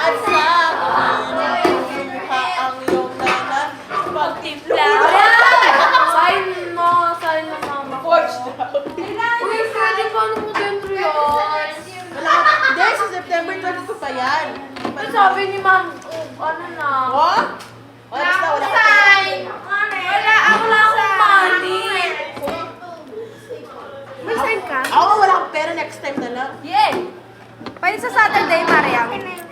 at sa kinuha ang iyong nana pagtimpla. Sign mo, sign ng mama ko. Forged out. Uy, pwede paano mo dentro yun? Hindi, sa September 22 pa yan. Ano sabi ni ma'am? Ano na? Oh? Wala ka. Wala akong money. May sign ka? Ako wala akong pera, next time na lang. Yeah. Pwede sa Saturday, Mariam.